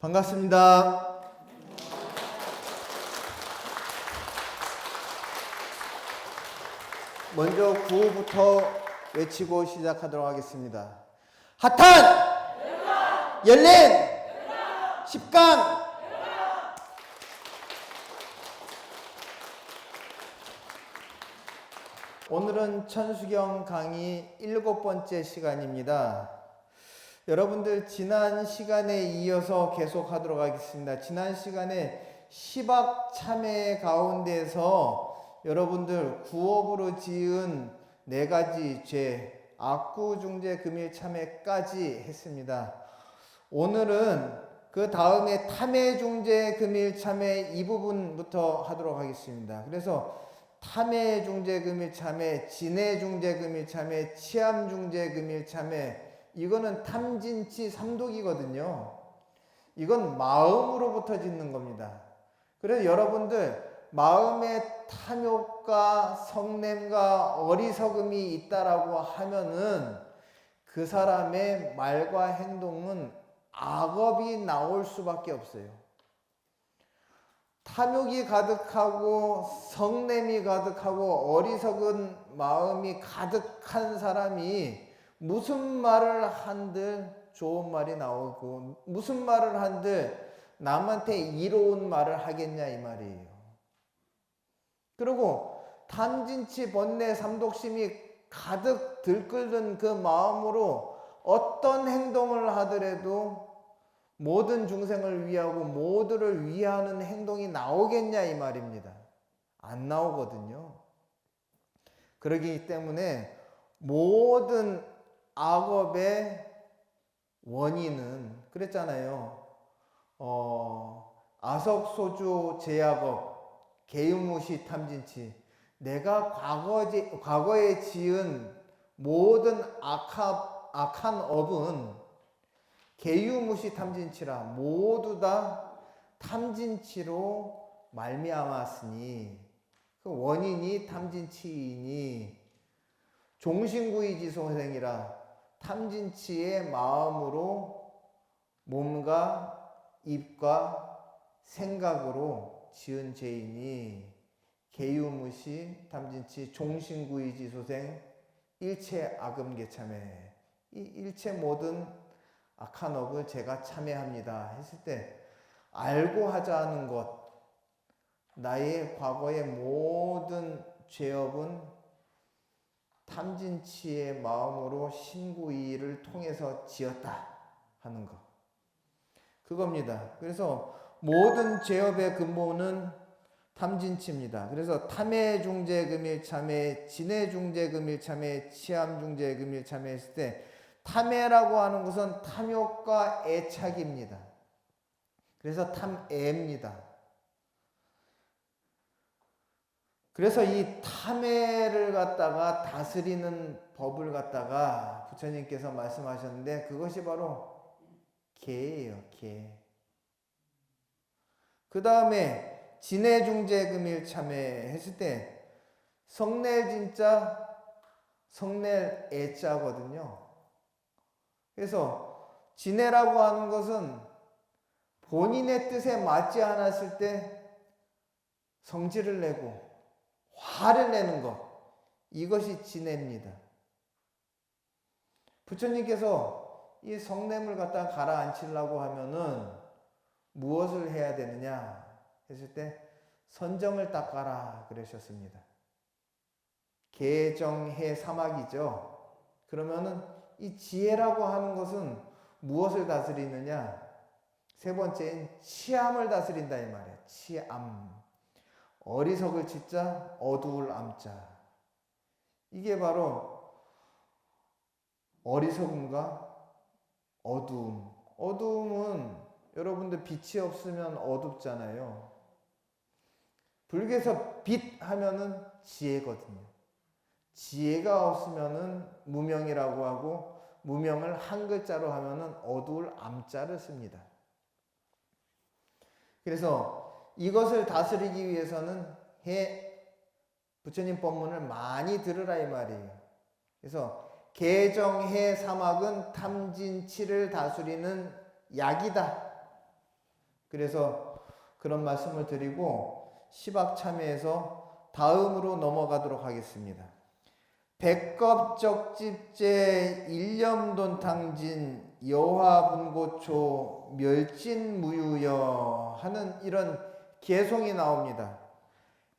반갑습니다. 먼저 구호부터 외치고 시작하도록 하겠습니다. 핫한 열린 10강. 오늘은 천수경 강의 7번째 시간입니다. 여러분들 지난 시간에 이어서 계속 하도록 하겠습니다. 지난 시간에 시박 참회 가운데서 여러분들 구업으로 지은 4가지 죄, 악구, 중재, 금일, 참회까지 했습니다. 오늘은 그 다음에 탐해, 중재, 금일, 참회 이 부분부터 하도록 하겠습니다. 그래서 탐해, 중재, 금일, 참회, 진해, 중재, 금일, 참회, 치암, 중재, 금일, 참회, 이거는 탐진치 삼독이거든요. 이건 마음으로부터 짓는 겁니다. 그래서 여러분들 마음에 탐욕과 성냄과 어리석음이 있다라고 하면은 그 사람의 말과 행동은 악업이 나올 수밖에 없어요. 탐욕이 가득하고 성냄이 가득하고 어리석은 마음이 가득한 사람이 무슨 말을 한들 좋은 말이 나오고 무슨 말을 한들 남한테 이로운 말을 하겠냐 이 말이에요. 그리고 탐진치 번뇌 삼독심이 가득 들끓는 그 마음으로 어떤 행동을 하더라도 모든 중생을 위하고 모두를 위하는 행동이 나오겠냐 이 말입니다. 안 나오거든요. 그러기 때문에 모든 악업의 원인은 그랬잖아요. 아석소주 제약업, 개유무시 탐진치. 내가 과거에 지은 모든 악한 업은 개유무시 탐진치라 모두 다 탐진치로 말미암았으니 그 원인이 탐진치이니 종신구이지소생이라 탐진치의 마음으로 몸과 입과 생각으로 지은 죄이니 개유무시 탐진치 종신구이지소생 일체 악음계참회 이 일체 모든 악한 업을 제가 참회합니다 했을 때 알고 하자는 것 나의 과거의 모든 죄업은 탐진치의 마음으로 신구이를 통해서 지었다 하는 것 그겁니다. 그래서 모든 죄업의 근본은 탐진치입니다. 그래서 탐해 중재 금일 참회, 진해 중재 금일 참회, 치암 중재 금일 참회 했을 때 탐해라고 하는 것은 탐욕과 애착입니다. 그래서 탐애입니다. 그래서 이 탐해를 갖다가 다스리는 법을 갖다가 부처님께서 말씀하셨는데 그것이 바로 계예요. 계. 그 다음에 진해 중재 금일 참회 했을 때 성낼 진짜 성낼 애자거든요. 그래서 진해라고 하는 것은 본인의 뜻에 맞지 않았을 때 성질을 내고 화를 내는 것 이것이 진해입니다. 부처님께서 이 성냄을 갖다 가라앉히려고 하면은 무엇을 해야 되느냐 했을 때 선정을 닦아라 그러셨습니다. 개정해 사막이죠. 그러면은 이 지혜라고 하는 것은 무엇을 다스리느냐? 세 번째인 치암을 다스린다 이 말이에요. 치암. 어리석을 치자 어두울 암자. 이게 바로 어리석음과 어두움. 어두움은 여러분들 빛이 없으면 어둡잖아요. 불교에서 빛 하면은 지혜거든요. 지혜가 없으면은 무명이라고 하고 무명을 한 글자로 하면은 어두울 암자를 씁니다. 그래서 이것을 다스리기 위해서는 부처님 법문을 많이 들으라 이 말이에요. 그래서 개정해 사막은 탐진치를 다스리는 약이다. 그래서 그런 말씀을 드리고 시박참회에서 다음으로 넘어가도록 하겠습니다. 백겁적집제 일념돈탕진 여화분고초 멸진무유여 하는 이런 개송이 나옵니다.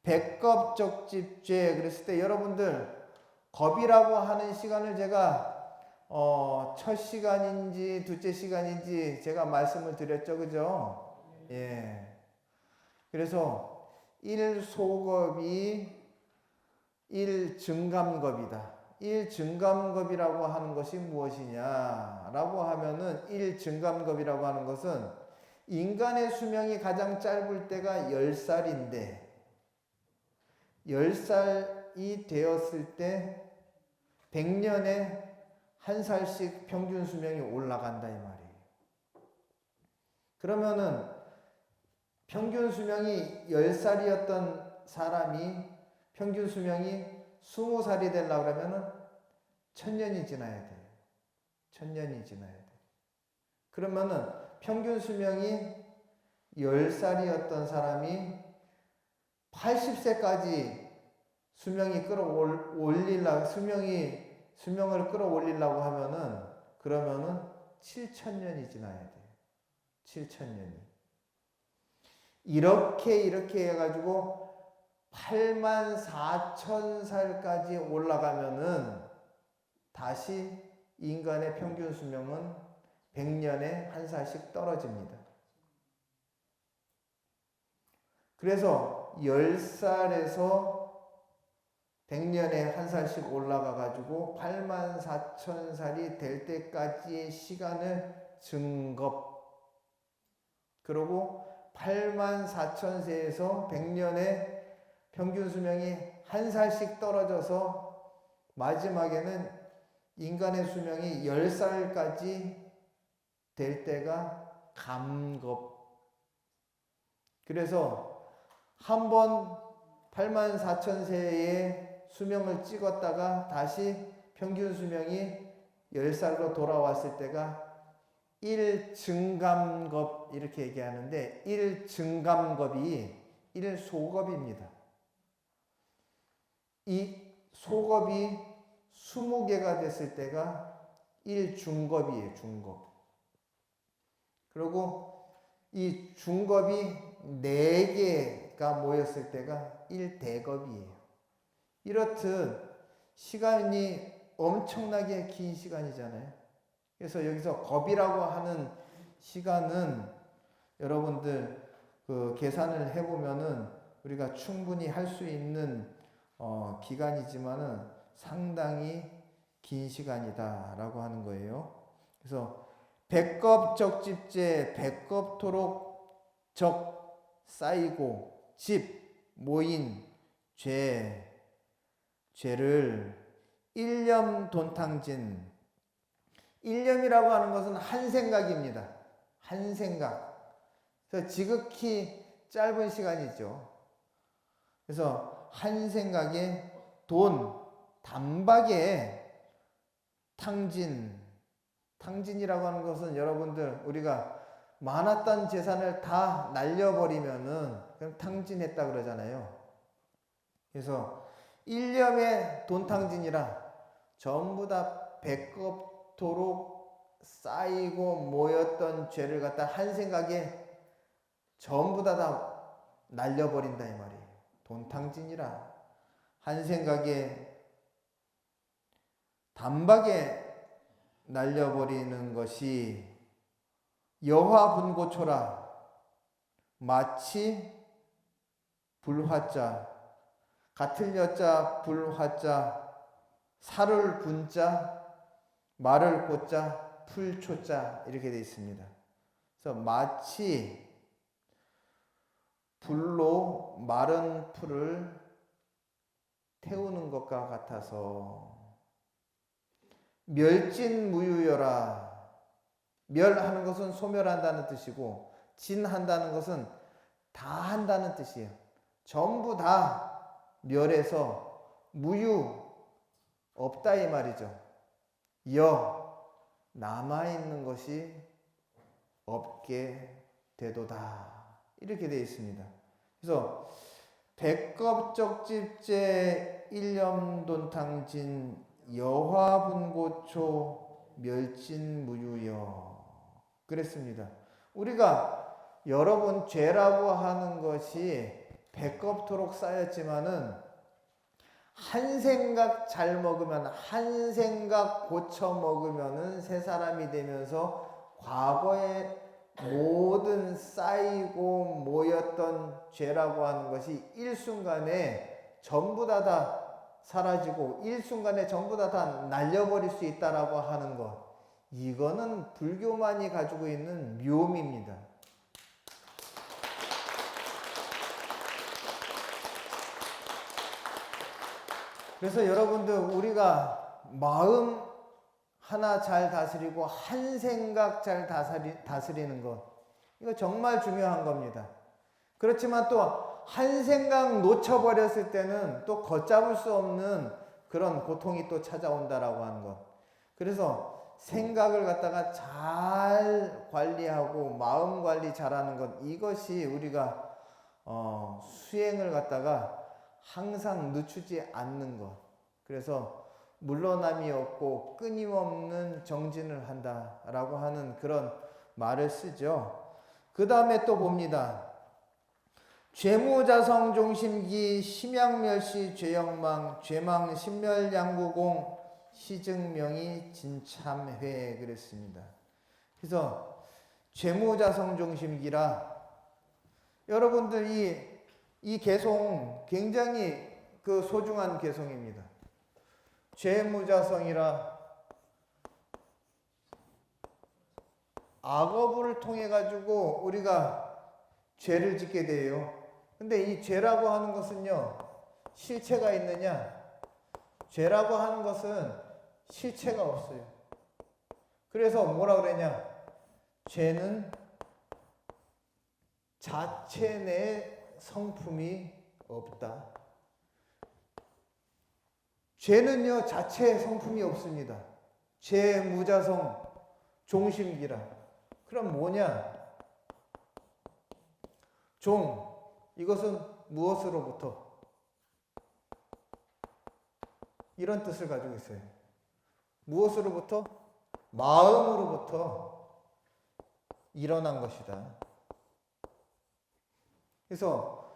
백겁적집제 그랬을 때 여러분들 겁이라고 하는 시간을 제가 첫 시간인지 둘째 시간인지 제가 말씀을 드렸죠, 그죠? 예. 그래서 일소겁이 일증감겁이다. 일증감겁이라고 하는 것이 무엇이냐라고 하면은 일증감겁이라고 하는 것은 인간의 수명이 가장 짧을 때가 10살인데 10살이 되었을 때 100년에 한 살씩 평균 수명이 올라간다 이 말이에요. 그러면은 평균 수명이 10살이었던 사람이 평균 수명이 20살이 되려고 그러면은 1000년이 지나야 돼요. 1000년이 지나야 돼요. 그러면은 평균 수명이 10살이었던 사람이 80세까지 수명을 끌어올리려고 하면은 그러면은 7000년이 지나야 돼요. 7000년이. 이렇게 해가지고 84,000살까지 올라가면은 다시 인간의 평균 수명은 100년에 한 살씩 떨어집니다. 그래서 10살에서 100년에 한 살씩 올라가 가지고 84,000살이 될 때까지의 시간을 증겁, 그리고 84,000세에서 100년에 평균 수명이 한 살씩 떨어져서 마지막에는 인간의 수명이 10살까지 될 때가 감겁. 그래서 한번 84,000세의 수명을 찍었다가 다시 평균 수명이 10살로 돌아왔을 때가 1증감겁 이렇게 얘기하는데 1증감겁이 1소겁입니다. 이 소겁이 20개가 됐을 때가 1중겁이에요. 중겁. 그리고 이 중겁이 4개가 모였을 때가 1대겁이에요. 이렇듯 시간이 엄청나게 긴 시간이잖아요. 그래서 여기서 겁이라고 하는 시간은 여러분들 그 계산을 해보면은 우리가 충분히 할 수 있는 기간이지만은 상당히 긴 시간이다라고 하는 거예요. 그래서 백겁적집제, 백겁토록 적 쌓이고 집 모인 죄를 일념돈탕진. 일념이라고 하는 것은 한 생각입니다. 한 생각. 그래서 지극히 짧은 시간이죠. 그래서 한 생각에 단박에 탕진이라고 하는 것은 여러분들 우리가 많았던 재산을 다 날려버리면은 그럼 탕진했다 그러잖아요. 그래서 일념의 돈탕진이라 전부 다 백겁토록 쌓이고 모였던 죄를 갖다 한 생각에 전부 다 날려버린다 이 말이에요. 돈탕진이라 한 생각에 단박에 날려버리는 것이 여화분고초라. 마치 불화자, 같을 여자 불화자, 살을 분자, 말을 고자, 풀초자 이렇게 되어 있습니다. 그래서 마치 불로 마른 풀을 태우는 것과 같아서 멸진무유여라. 멸하는 것은 소멸한다는 뜻이고 진한다는 것은 다 한다는 뜻이에요. 전부 다 멸해서 무유 없다 이 말이죠. 남아있는 것이 없게 되도다. 이렇게 되어 있습니다. 그래서 백겁적집제 일념돈탕진 여화분고초 멸진무유여 그랬습니다. 우리가 여러 번 죄라고 하는 것이 백겁토록 쌓였지만은 한 생각 잘 먹으면 한 생각 고쳐 먹으면은 새 사람이 되면서 과거에 모든 쌓이고 모였던 죄라고 하는 것이 일순간에 전부 다 사라지고 일순간에 전부 다 날려버릴 수 있다라고 하는 것, 이거는 불교만이 가지고 있는 묘미입니다. 그래서 여러분들 우리가 마음 하나 잘 다스리고 한 생각 잘 다스리는 것, 이거 정말 중요한 겁니다. 그렇지만 또 한 생각 놓쳐버렸을 때는 또 걷잡을 수 없는 그런 고통이 또 찾아온다라고 하는 것. 그래서 생각을 갖다가 잘 관리하고 마음 관리 잘하는 것, 이것이 우리가 수행을 갖다가 항상 늦추지 않는 것. 그래서 물러남이 없고 끊임없는 정진을 한다라고 하는 그런 말을 쓰죠. 그 다음에 또 봅니다. 죄무자성 종심기 심양멸시 죄영망 죄망 신멸양구공 시증명이 진참회 그랬습니다. 그래서 죄무자성 종심기라, 여러분들 이 개송 굉장히 그 소중한 개송입니다. 죄무자성이라 악업을 통해 가지고 우리가 죄를 짓게 돼요. 근데 이 죄라고 하는 것은요, 실체가 있느냐? 죄라고 하는 것은 실체가 없어요. 그래서 뭐라 그러냐? 죄는 자체 내 성품이 없다. 죄는요, 자체 성품이 없습니다. 죄 무자성 종심기라. 그럼 뭐냐? 종, 이것은 무엇으로부터? 이런 뜻을 가지고 있어요. 무엇으로부터? 마음으로부터 일어난 것이다. 그래서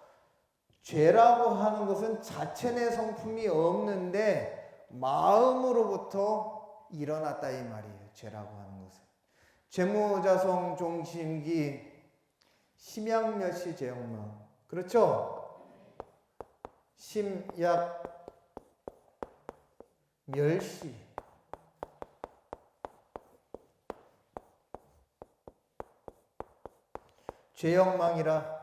죄라고 하는 것은 자체 내 성품이 없는데 마음으로부터 일어났다 이 말이에요. 죄라고 하는 것은. 죄무자성 종심기 심양멸시 죄영망. 그렇죠? 심약 멸시. 죄영망이라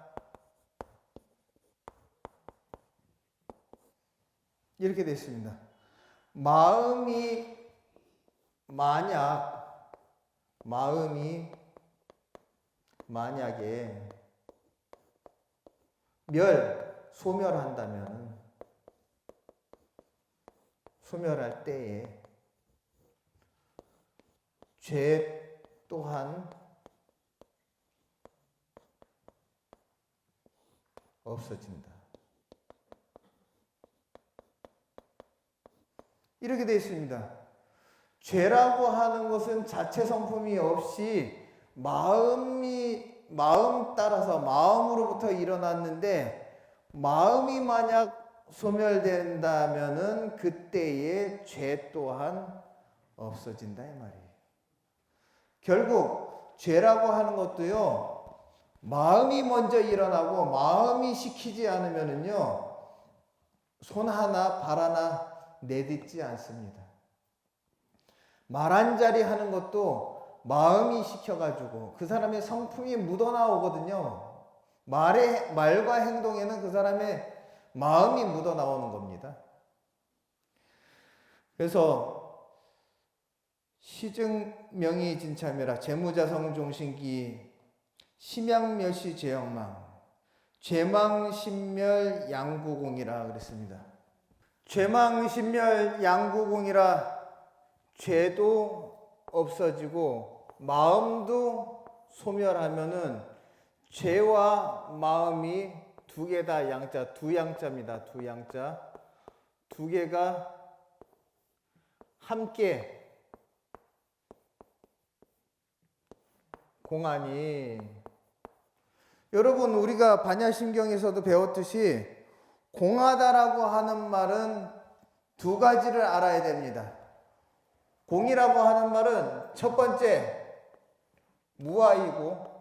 이렇게 되어 있습니다. 마음이 만약에 소멸한다면, 소멸할 때에 죄 또한 없어진다. 이렇게 되어 있습니다. 죄라고 하는 것은 자체 성품이 없이 마음 따라서 마음으로부터 일어났는데, 마음이 만약 소멸된다면은 그때의 죄 또한 없어진다 이 말이에요. 결국 죄라고 하는 것도요, 마음이 먼저 일어나고 마음이 시키지 않으면은요, 손 하나 발 하나 내딛지 않습니다. 말 한 자리 하는 것도 마음이 시켜가지고 그 사람의 성품이 묻어나오거든요. 말과 행동에는 그 사람의 마음이 묻어나오는 겁니다. 그래서 시증명이 진참이라 재무자성 종신기 심양멸시 죄영망 죄망신멸 양구공이라 그랬습니다. 죄망신멸 양구공이라 죄도 없어지고 마음도 소멸하면은 죄와 마음이 두 개 다 양자, 두 양자입니다. 두 양자. 두 개가 함께 공하니, 여러분 우리가 반야심경에서도 배웠듯이 공하다라고 하는 말은 두 가지를 알아야 됩니다. 공이라고 하는 말은 첫 번째 무아이고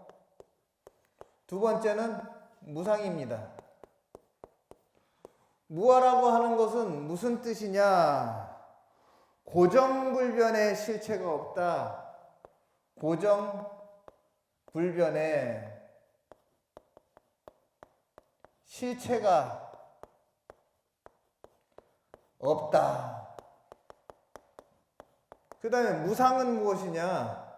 두 번째는 무상입니다. 무아라고 하는 것은 무슨 뜻이냐? 고정불변의 실체가 없다. 고정불변의 실체가 없다. 그 다음에 무상은 무엇이냐?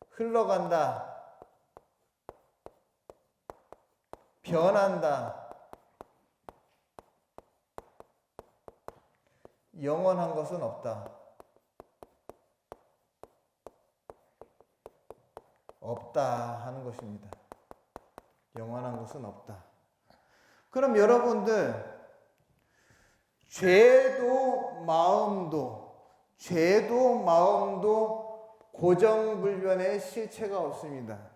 흘러간다, 변한다, 영원한 것은 없다. 없다 하는 것입니다. 영원한 것은 없다. 그럼 여러분들, 죄도 마음도 고정불변의 실체가 없습니다.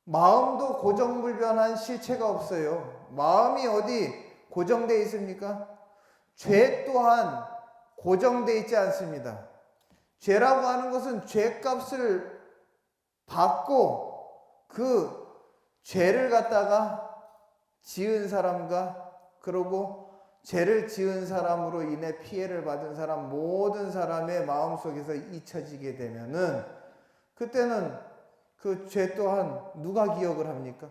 마음도 고정불변한 실체가 없어요. 마음이 어디 고정되어 있습니까? 죄 또한 고정되어 있지 않습니다. 죄라고 하는 것은 죄값을 받고 그 죄를 갖다가 지은 사람과, 그리고 죄를 지은 사람으로 인해 피해를 받은 사람, 모든 사람의 마음속에서 잊혀지게 되면은 그때는 그 죄 또한 누가 기억을 합니까?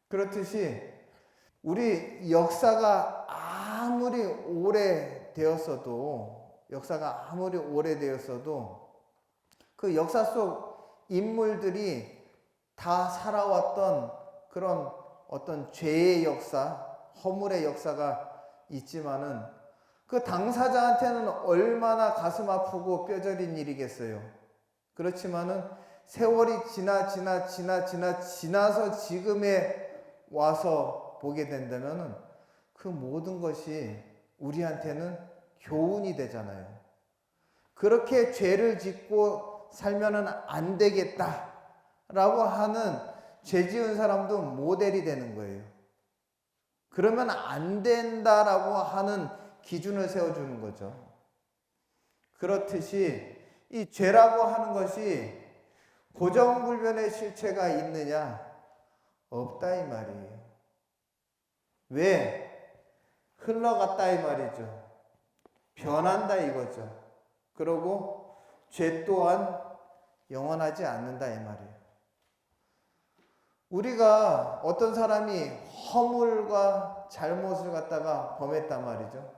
그렇듯이 우리 역사가 아무리 오래되었어도 그 역사 속 인물들이 다 살아왔던 그런 어떤 죄의 역사, 허물의 역사가 있지만은 그 당사자한테는 얼마나 가슴 아프고 뼈저린 일이겠어요. 그렇지만은 세월이 지나서 지금에 와서 보게 된다면은 그 모든 것이 우리한테는 교훈이 되잖아요. 그렇게 죄를 짓고 살면은 안 되겠다라고 하는 죄 지은 사람도 모델이 되는 거예요. 그러면 안 된다라고 하는 기준을 세워주는 거죠. 그렇듯이 이 죄라고 하는 것이 고정불변의 실체가 있느냐? 없다 이 말이에요. 왜? 흘러갔다 이 말이죠. 변한다 이거죠. 그리고 죄 또한 영원하지 않는다 이 말이에요. 우리가 어떤 사람이 허물과 잘못을 갖다가 범했단 말이죠.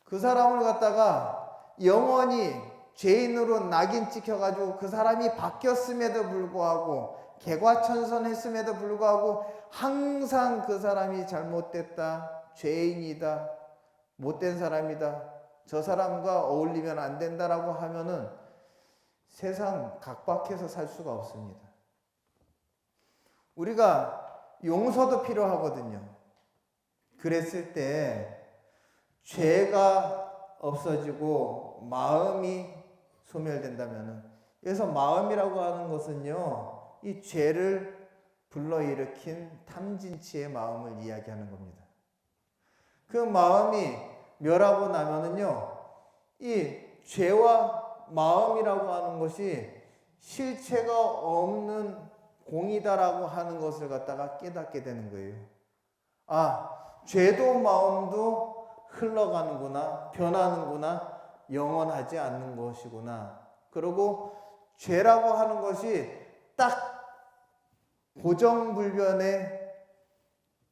그 사람을 갖다가 영원히 죄인으로 낙인 찍혀가지고 그 사람이 바뀌었음에도 불구하고, 개과천선했음에도 불구하고 항상 그 사람이 잘못됐다, 죄인이다, 못된 사람이다, 저 사람과 어울리면 안 된다라고 하면은 세상 각박해서 살 수가 없습니다. 우리가 용서도 필요하거든요. 그랬을 때 죄가 없어지고 마음이 소멸된다면은, 그래서 마음이라고 하는 것은요, 이 죄를 불러일으킨 탐진치의 마음을 이야기하는 겁니다. 그 마음이 멸하고 나면은요, 이 죄와 마음이라고 하는 것이 실체가 없는 공이다라고 하는 것을 갖다가 깨닫게 되는 거예요. 아, 죄도 마음도 흘러가는구나, 변하는구나, 영원하지 않는 것이구나. 그리고 죄라고 하는 것이 딱 고정불변의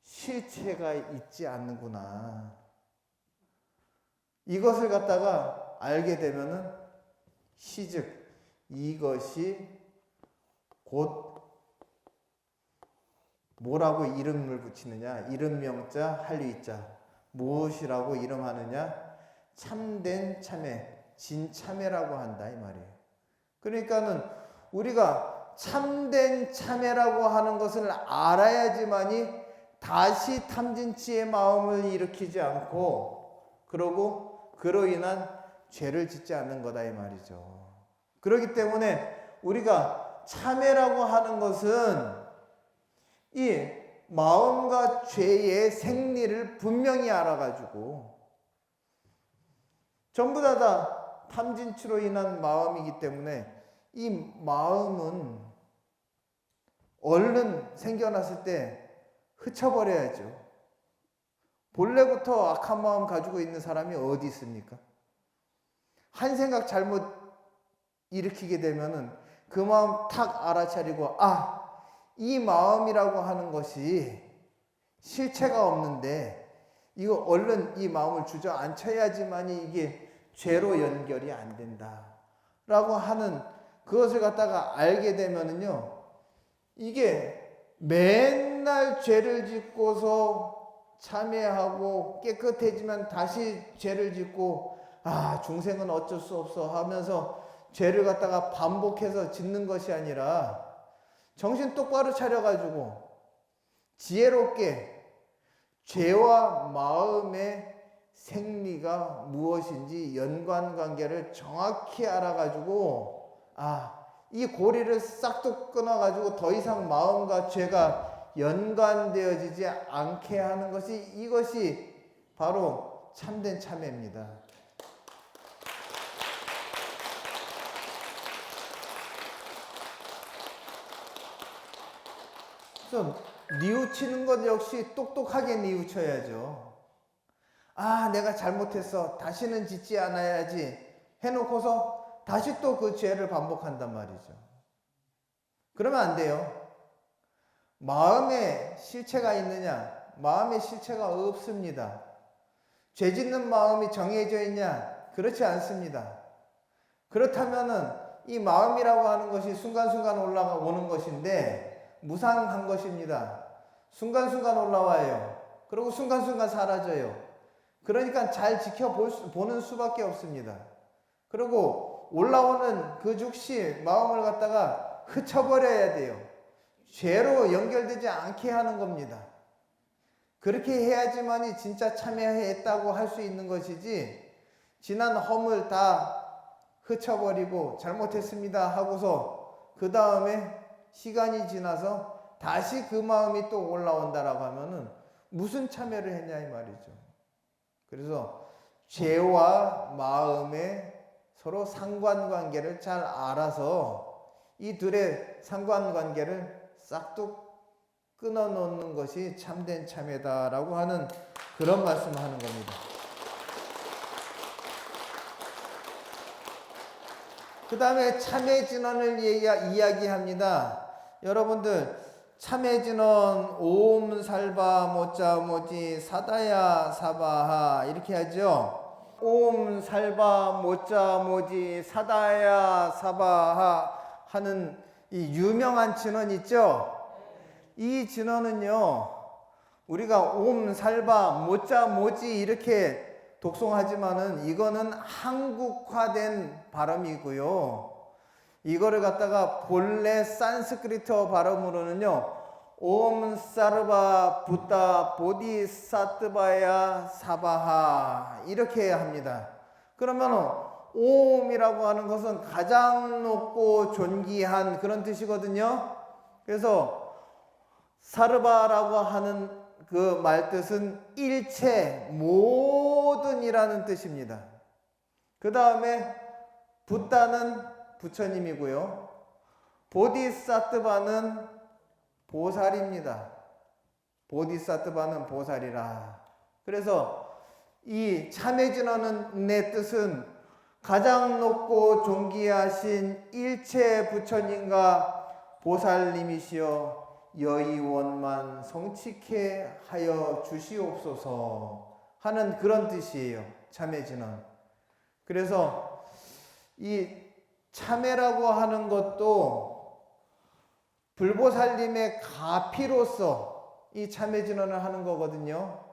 실체가 있지 않는구나. 이것을 갖다가 알게 되면은 시즉 이것이 곧 뭐라고 이름을 붙이느냐? 이름명자 할리자. 무엇이라고 이름하느냐? 참된 참회, 진참회라고 한다 이 말이에요. 그러니까는 우리가 참된 참회라고 하는 것을 알아야지만이 다시 탐진치의 마음을 일으키지 않고 그러고 그로 인한 죄를 짓지 않는 거다 이 말이죠. 그렇기 때문에 우리가 참회라고 하는 것은 이 마음과 죄의 생리를 분명히 알아가지고 전부 다 탐진치로 인한 마음이기 때문에 이 마음은 얼른 생겨났을 때 흩쳐버려야죠. 본래부터 악한 마음 가지고 있는 사람이 어디 있습니까? 한 생각 잘못 일으키게 되면은 그 마음 탁 알아차리고 이 마음이라고 하는 것이 실체가 없는데 이거 얼른 이 마음을 주저앉혀야지만이 이게 죄로 연결이 안 된다 라고 하는 그것을 갖다가 알게 되면은요 이게 맨날 죄를 짓고서 참회하고 깨끗해지면 다시 죄를 짓고 중생은 어쩔 수 없어 하면서 죄를 갖다가 반복해서 짓는 것이 아니라 정신 똑바로 차려가지고 지혜롭게 죄와 마음의 생리가 무엇인지 연관관계를 정확히 알아가지고 이 고리를 싹둑 끊어가지고 더 이상 마음과 죄가 연관되어지지 않게 하는 것이 이것이 바로 참된 참회입니다. 그래서 뉘우치는 것 역시 똑똑하게 뉘우쳐야죠. 내가 잘못했어. 다시는 짓지 않아야지 해놓고서 다시 또 그 죄를 반복한단 말이죠. 그러면 안 돼요. 마음에 실체가 있느냐? 마음에 실체가 없습니다. 죄 짓는 마음이 정해져 있냐? 그렇지 않습니다. 그렇다면은 이 마음이라고 하는 것이 순간순간 올라오는 것인데 무상한 것입니다. 순간순간 올라와요. 그리고 순간순간 사라져요. 그러니까 잘 지켜보는 수밖에 없습니다. 그리고 올라오는 그 즉시 마음을 갖다가 흩쳐버려야 돼요. 죄로 연결되지 않게 하는 겁니다. 그렇게 해야지만이 진짜 참여했다고 할 수 있는 것이지 지난 허물 다 흩쳐버리고 잘못했습니다 하고서 그 다음에 시간이 지나서 다시 그 마음이 또 올라온다라고 하면은 무슨 참여를 했냐 이 말이죠. 그래서 죄와 마음의 서로 상관관계를 잘 알아서 이 둘의 상관관계를 싹둑 끊어놓는 것이 참된 참회다라고 하는 그런 말씀을 하는 겁니다. 그 다음에 참회진언을 이야기합니다. 여러분들 참회진언 오음 살바 모짜 모지 사다야 사바하 이렇게 하죠. 오음 살바 모짜 모지 사다야 사바하 하는 이 유명한 진언 있죠. 이 진언은요 우리가 옴 살바 모짜 모지 이렇게 독송하지만은 이거는 한국화된 발음이고요. 이거를 갖다가 본래 산스크리트어 발음으로는요 옴 사르바 부타 보디사트바야 사바하 이렇게 합니다. 그러면 옴이라고 하는 것은 가장 높고 존귀한 그런 뜻이거든요. 그래서 사르바라고 하는 그 말뜻은 일체 모든이라는 뜻입니다. 그 다음에 부타는 부처님이고요. 보디사트바는 보살입니다. 보디사트바는 보살이라. 그래서 이 참회진언의 뜻은 가장 높고 존귀하신 일체 부처님과 보살님이시여 여의원만 성취케 하여 주시옵소서 하는 그런 뜻이에요. 참회진언. 그래서 이 참회라고 하는 것도 불보살님의 가피로서 이 참회진언을 하는 거거든요.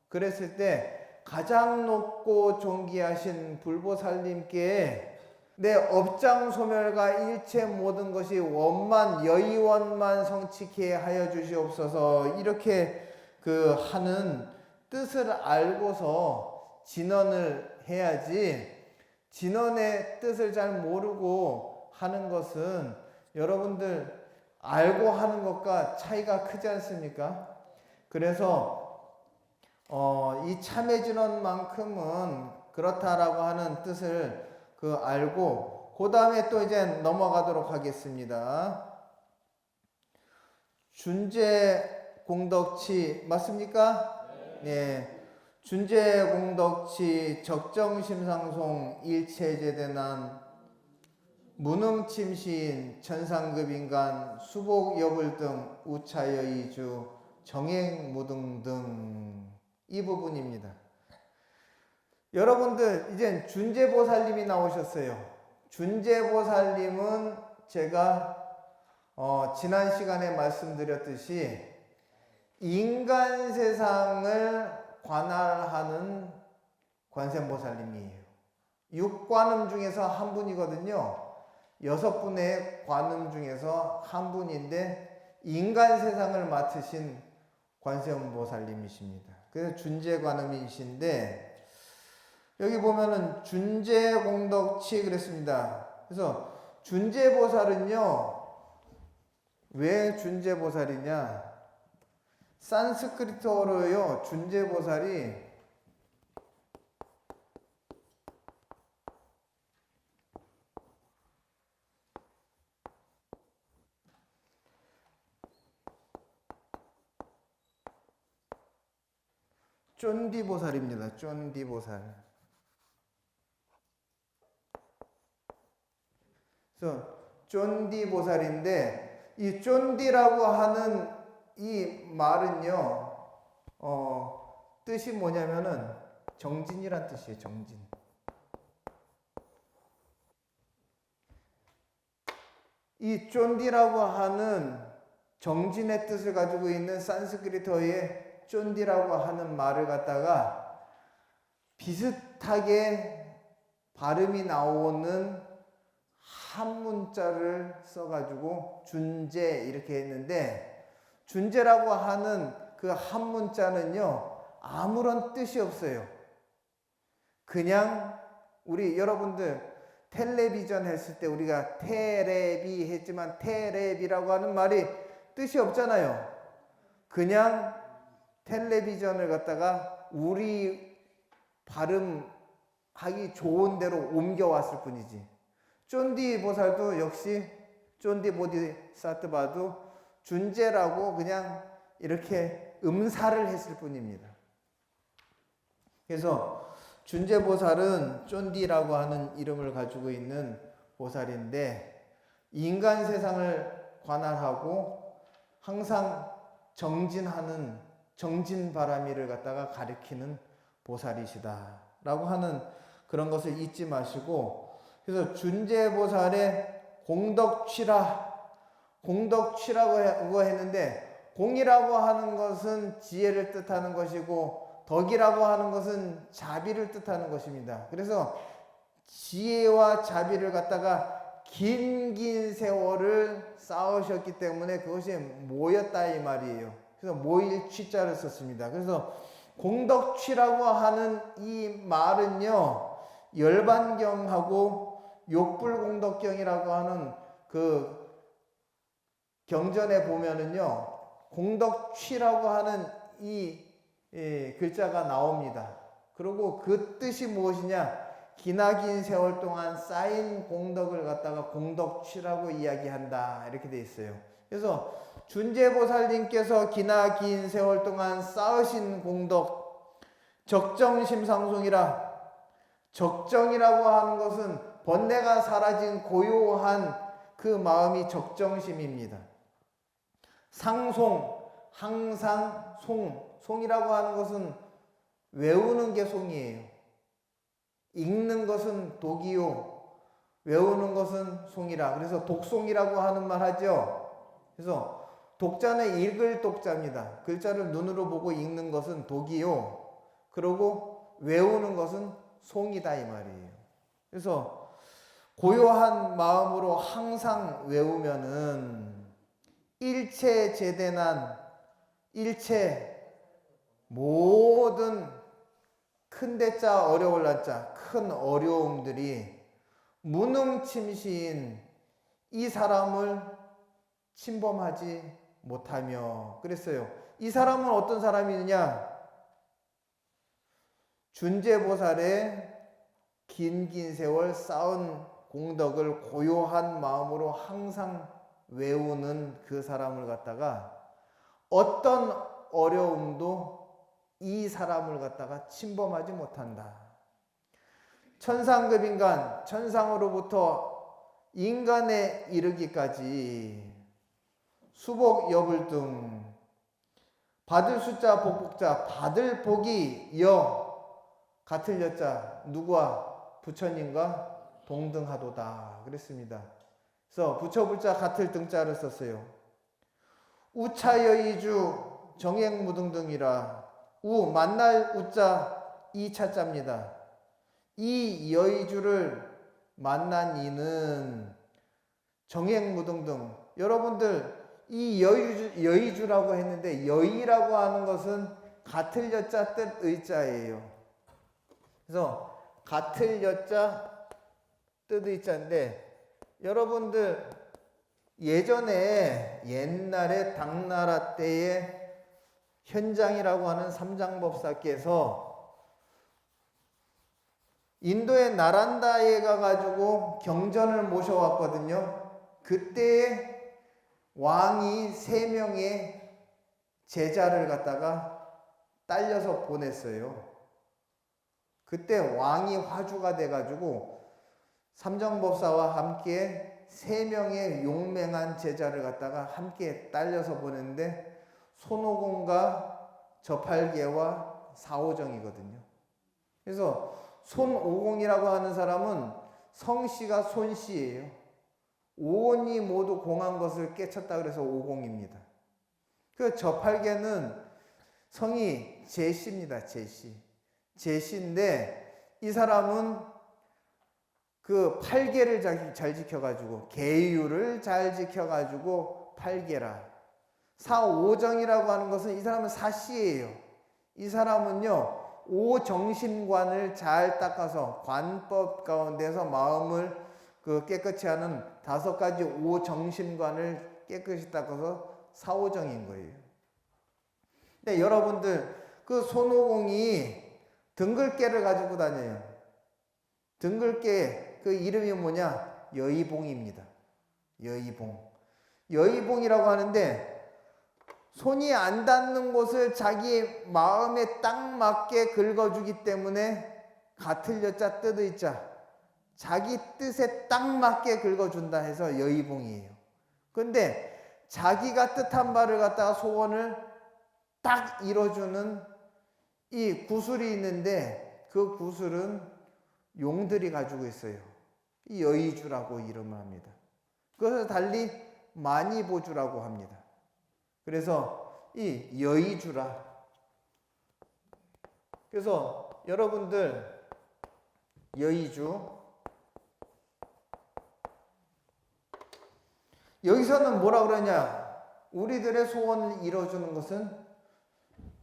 그랬을 때 가장 높고 존귀하신 불보살님께 내 업장 소멸과 일체 모든 것이 원만 여의원만 성취케 하여 주시옵소서. 이렇게 하는 뜻을 알고서 진언을 해야지, 진언의 뜻을 잘 모르고 하는 것은 여러분들 알고 하는 것과 차이가 크지 않습니까? 그래서 이 참회 진언만큼은 그렇다라고 하는 뜻을 알고 그 다음에 또 이제 넘어가도록 하겠습니다. 준재 공덕치 맞습니까? 네. 준재 공덕치 적정심상송 일체제대난 무능침시인 천상급인간 수복여불 등 우차여이주 정행무등 등 이 부분입니다. 여러분들 이제 준재보살님이 나오셨어요. 준재보살님은 제가 지난 시간에 말씀드렸듯이 인간 세상을 관할하는 관세음보살님이에요. 6관음 중에서 한 분이거든요. 6분의 관음 중에서 한 분인데 인간 세상을 맡으신 관세음보살님이십니다. 그래서 준재관음이신데 여기 보면은 준재공덕치 그랬습니다. 그래서 준재보살은요, 왜 준재보살이냐? 산스크리트어로요, 준재보살이 쫀디보살입니다. 쫀디보살. 그래서 쫀디보살인데 이 쫀디라고 하는 이 말은요, 뜻이 뭐냐면은 정진이란 뜻이에요. 정진. 이 쫀디라고 하는 정진의 뜻을 가지고 있는 산스크리트어의 쫀디라고 하는 말을 갖다가 비슷하게 발음이 나오는 한 문자를 써가지고 준재 이렇게 했는데, 준재라고 하는 그 한 문자는요 아무런 뜻이 없어요. 그냥 우리 여러분들 텔레비전 했을 때 우리가 테레비 했지만 테레비라고 하는 말이 뜻이 없잖아요. 그냥 텔레비전을 갖다가 우리 발음하기 좋은 대로 옮겨왔을 뿐이지. 쫀디 보살도 역시 쫀디 보디사트바도 준재라고 그냥 이렇게 음사를 했을 뿐입니다. 그래서 준재 보살은 쫀디라고 하는 이름을 가지고 있는 보살인데 인간 세상을 관할하고 항상 정진하는 정진바라미를 갖다가 가리키는 보살이시다라고 하는 그런 것을 잊지 마시고, 그래서 준재보살의 공덕취라고 했는데, 공이라고 하는 것은 지혜를 뜻하는 것이고 덕이라고 하는 것은 자비를 뜻하는 것입니다. 그래서 지혜와 자비를 갖다가 긴 세월을 쌓으셨기 때문에 그것이 모였다 이 말이에요. 그래서 모일 취자를 썼습니다. 그래서 공덕취라고 하는 이 말은요, 열반경하고 욕불공덕경이라고 하는 그 경전에 보면은요, 공덕취라고 하는 이 글자가 나옵니다. 그리고 그 뜻이 무엇이냐? 기나긴 세월 동안 쌓인 공덕을 갖다가 공덕취라고 이야기한다, 이렇게 돼 있어요. 그래서 준재보살님께서 기나긴 세월 동안 쌓으신 공덕, 적정심상송이라, 적정이라고 하는 것은 번뇌가 사라진 고요한 그 마음이 적정심입니다. 상송, 항상 송이라고 하는 것은 외우는 게 송이에요. 읽는 것은 독이요, 외우는 것은 송이라. 그래서 독송이라고 하는 말 하죠. 그래서 독자는 읽을 독자입니다. 글자를 눈으로 보고 읽는 것은 독이요, 그리고 외우는 것은 송이다 이 말이에요. 그래서 고요한 마음으로 항상 외우면은 일체 제대난 일체 모든 큰 대자 어려울 날자 큰 어려움들이 무능침시인 이 사람을 침범하지 못하며 그랬어요. 이 사람은 어떤 사람이느냐? 준재보살의 긴 세월 쌓은 공덕을 고요한 마음으로 항상 외우는 그 사람을 갖다가 어떤 어려움도 이 사람을 갖다가 침범하지 못한다. 천상급 인간, 천상으로부터 인간에 이르기까지 수복 여불등 받을 숫자 복복자 받을 복이 같을 여자 누구와 부처님과 동등하도다 그랬습니다. 그래서 부처불자 같을 등자를 썼어요. 우차여의주 정행무등등이라 우 만날 우자 이 차자입니다. 이 여의주를 만난 이는 정행무등등 여러분들 이 여의주라고 했는데 여의라고 하는 것은 같을 여자 뜻 의자예요. 그래서 같을 여자 뜻 의자인데 여러분들 옛날에 당나라 때의 현장이라고 하는 삼장법사께서 인도의 나란다에 가가지고 경전을 모셔왔거든요. 그때 왕이 3명의 제자를 갖다가 딸려서 보냈어요. 그때 왕이 화주가 돼가지고 삼정법사와 함께 3명의 용맹한 제자를 갖다가 함께 딸려서 보냈는데 손오공과 저팔계와 사오정이거든요. 그래서 손오공이라고 하는 사람은 성씨가 손씨예요. 오온이 모두 공한 것을 깨쳤다 그래서 오공입니다. 그 저팔계는 성이 제씨입니다. 제씨인데 이 사람은 그 팔계를 잘 지켜가지고 계율을 잘 지켜가지고 팔계라. 사오정이라고 하는 것은 이 사람은 사씨예요. 이 사람은요 오정심관을 잘 닦아서 관법 가운데서 마음을 깨끗이 하는 5가지 오정심관을 깨끗이 닦아서 사오정인 거예요. 근데 여러분들 그 손오공이 등글개를 가지고 다녀요. 등글개 그 이름이 뭐냐? 여의봉입니다. 여의봉이라고 하는데 손이 안 닿는 곳을 자기 마음에 딱 맞게 긁어주기 때문에 같을 여자 뜻의 자 자기 뜻에 딱 맞게 긁어준다 해서 여의봉이에요. 그런데 자기가 뜻한 바를 갖다가 소원을 딱 이뤄주는 이 구슬이 있는데 그 구슬은 용들이 가지고 있어요. 이 여의주라고 이름을 합니다. 그것을 달리 만이보주라고 합니다. 그래서 이 여의주라. 그래서 여러분들 여의주 여기서는 뭐라 그러냐? 우리들의 소원을 이뤄주는 것은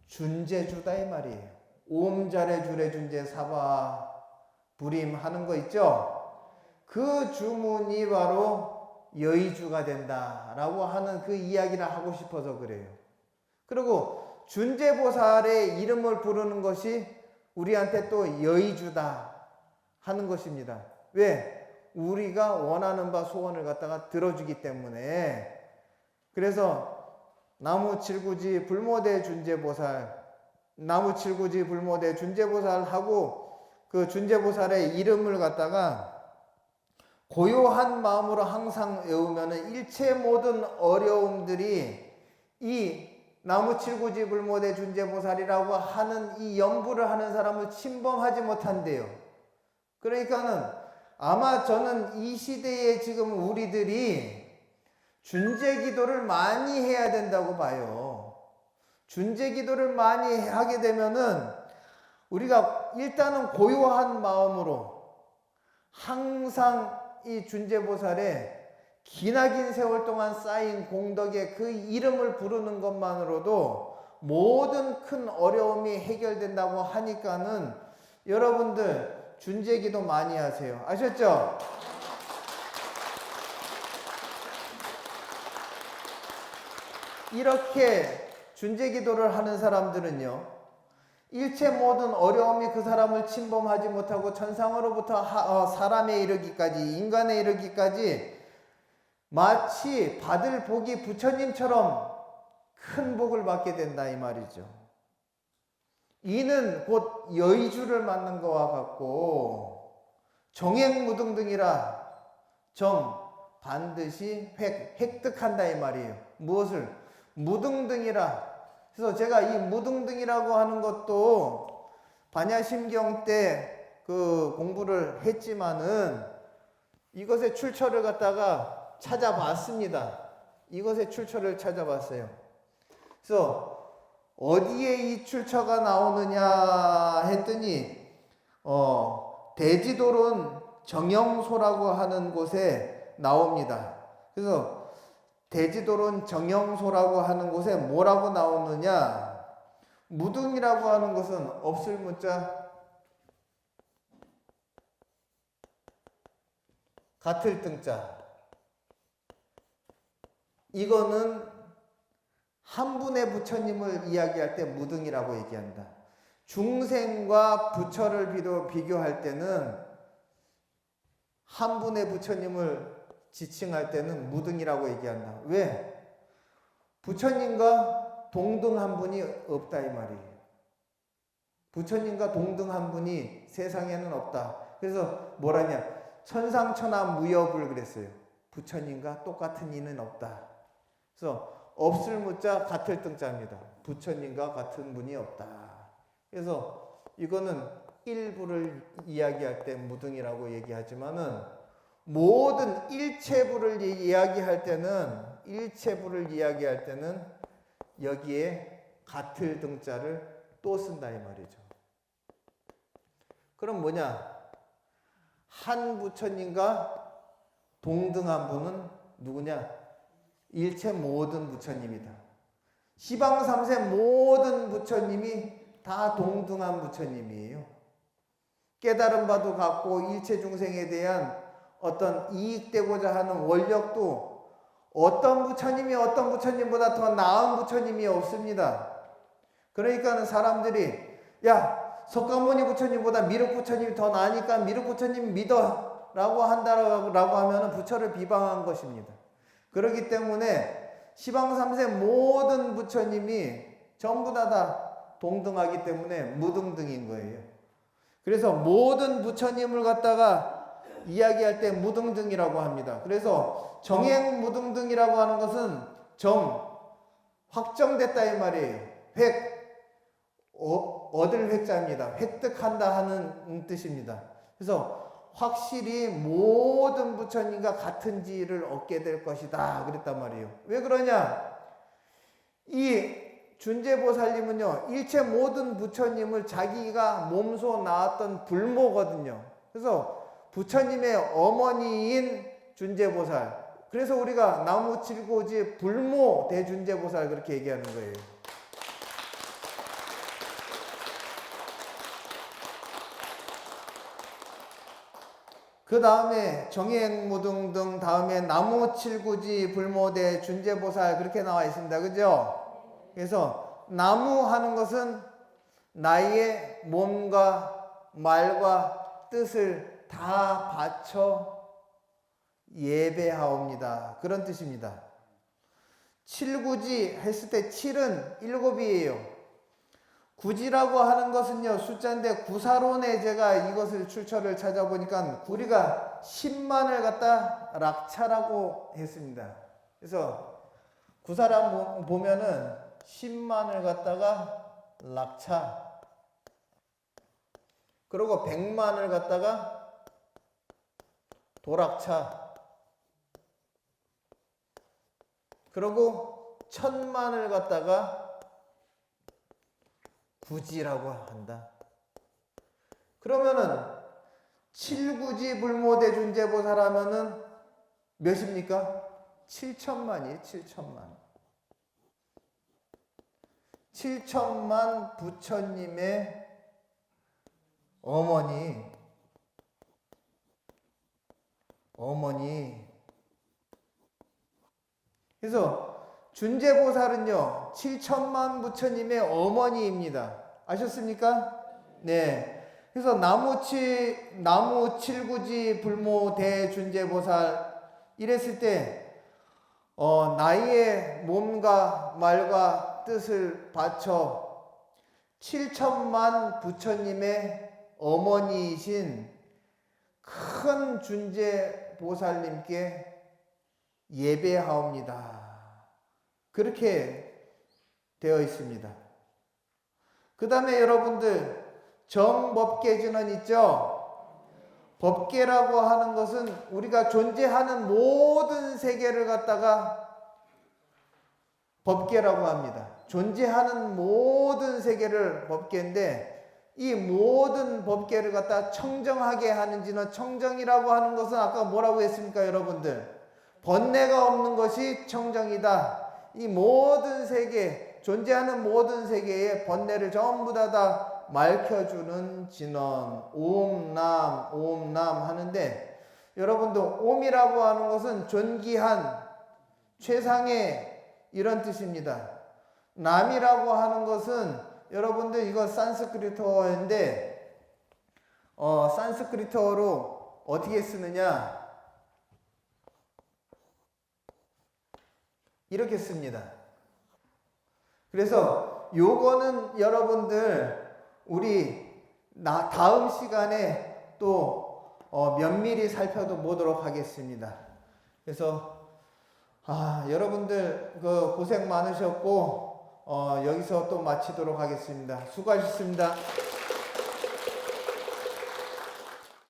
준재주다 이 말이에요. 옴자래 주래 준재 사바 불임 하는 거 있죠? 그 주문이 바로 여의주가 된다라고 하는 그 이야기를 하고 싶어서 그래요. 그리고 준재보살의 이름을 부르는 것이 우리한테 또 여의주다 하는 것입니다. 왜? 우리가 원하는 바 소원을 갖다가 들어주기 때문에. 그래서 나무칠구지 불모대 준재보살 나무칠구지 불모대 준재보살 하고 그 준재보살의 이름을 갖다가 고요한 마음으로 항상 외우면은 일체 모든 어려움들이 이 나무칠구지 불모대 준재보살이라고 하는 이 연부를 하는 사람을 침범하지 못한대요. 그러니까는 아마 저는 이 시대에 지금 우리들이 준재기도를 많이 해야 된다고 봐요. 준재기도를 많이 하게 되면은 우리가 일단은 고요한 마음으로 항상 이 준재보살의 기나긴 세월 동안 쌓인 공덕에 그 이름을 부르는 것만으로도 모든 큰 어려움이 해결된다고 하니까는 여러분들 준재기도 많이 하세요. 아셨죠? 이렇게 준재기도를 하는 사람들은요, 일체 모든 어려움이 그 사람을 침범하지 못하고 천상으로부터 사람에 이르기까지, 인간에 이르기까지 마치 받을 복이 부처님처럼 큰 복을 받게 된다 이 말이죠. 이는 곧 여의주를 맞는 것과 같고 정행무등등이라 정 반드시 획득한다 이 말이에요. 무엇을? 무등등이라. 그래서 제가 이 무등등이라고 하는 것도 반야심경 때 그 공부를 했지만은 이것의 출처를 갖다가 찾아봤습니다. 이것의 출처를 찾아봤어요. 그래서 어디에 이 출처가 나오느냐 했더니 대지도론 정영소라고 하는 곳에 나옵니다. 그래서 대지도론 정영소라고 하는 곳에 뭐라고 나오느냐? 무등이라고 하는 것은 없을 무자 같을 등자. 이거는 한 분의 부처님을 이야기할 때 무등이라고 얘기한다. 중생과 부처를 비교할 때는 한 분의 부처님을 지칭할 때는 무등이라고 얘기한다. 왜? 부처님과 동등한 분이 없다 이 말이에요. 부처님과 동등한 분이 세상에는 없다. 그래서 뭐라냐? 천상천하 무여불 그랬어요. 부처님과 똑같은 이는 없다. 그래서 없을 무자 같을 등자입니다. 부처님과 같은 분이 없다. 그래서 이거는 일부를 이야기할 때 무등이라고 얘기하지만은 모든 일체부를 이야기할 때는 여기에 같을 등자를 또 쓴다 이 말이죠. 그럼 뭐냐? 한 부처님과 동등한 분은 누구냐? 일체 모든 부처님이다. 시방삼세 모든 부처님이 다 동등한 부처님이에요. 깨달은 바도 같고 일체 중생에 대한 어떤 이익되고자 하는 원력도 어떤 부처님이 어떤 부처님보다 더 나은 부처님이 없습니다. 그러니까는 사람들이 야 석가모니 부처님보다 미륵 부처님이 더 나으니까 미륵 부처님 믿어 라고 한다라고 하면 부처를 비방한 것입니다. 그렇기 때문에 시방삼세 모든 부처님이 전부 다 동등하기 때문에 무등등인 거예요. 그래서 모든 부처님을 갖다가 이야기할 때 무등등이라고 합니다. 그래서 정행무등등이라고 하는 것은 확정됐다 이 말이에요. 얻을 획자입니다. 획득한다 하는 뜻입니다. 그래서 확실히 모든 부처님과 같은 지위를 얻게 될 것이다 그랬단 말이에요. 왜 그러냐? 이 준재보살님은요 일체 모든 부처님을 자기가 몸소 낳았던 불모거든요. 그래서 부처님의 어머니인 준재보살, 그래서 우리가 나무칠고지 불모 대준재보살 그렇게 얘기하는 거예요. 그 다음에 정행무등등, 다음에 나무칠구지 불모대 준재보살 그렇게 나와 있습니다. 그죠? 그래서 나무 하는 것은 나의 몸과 말과 뜻을 다 바쳐 예배하옵니다. 그런 뜻입니다. 칠구지 했을 때 칠은 일곱이에요. 구지라고 하는 것은요 숫자인데 구사론에 제가 이것을 출처를 찾아보니까 우리가 10만을 갖다 락차라고 했습니다. 그래서 구사람 보면은 10만을 갖다가 락차, 그리고 100만을 갖다가 도락차, 그리고 1000만을 갖다가 구지라고 한다. 그러면은 칠구지 불모대준재보살 하면은 몇입니까? 7천만이에요. 7천만. 7천만 부처님의 어머니. 그래서 준재보살은요 7천만 부처님의 어머니입니다. 아셨습니까? 네. 그래서 나무 칠구지 불모 대준재보살 이랬을 때 나의 몸과 말과 뜻을 바쳐 7천만 부처님의 어머니이신 큰 준재보살님께 예배하옵니다. 그렇게 되어 있습니다. 그 다음에 여러분들 정법계준은 있죠? 법계라고 하는 것은 우리가 존재하는 모든 세계를 갖다가 법계라고 합니다. 존재하는 모든 세계를 법계인데 이 모든 법계를 갖다 청정하게 하는지는 청정이라고 하는 것은 아까 뭐라고 했습니까 여러분들? 번뇌가 없는 것이 청정이다. 이 모든 세계, 존재하는 모든 세계에 번뇌를 전부 다 맑혀주는 진원, 옴남, 옴남 하는데 여러분도 옴이라고 하는 것은 존귀한, 최상의 이런 뜻입니다. 남이라고 하는 것은 여러분들 이거 산스크리트어인데 산스크리트어로 어떻게 쓰느냐 이렇게 씁니다. 그래서 요거는 여러분들 우리 다음 시간에 또 면밀히 살펴보도록 하겠습니다. 그래서 여러분들 그 고생 많으셨고 여기서 또 마치도록 하겠습니다. 수고하셨습니다.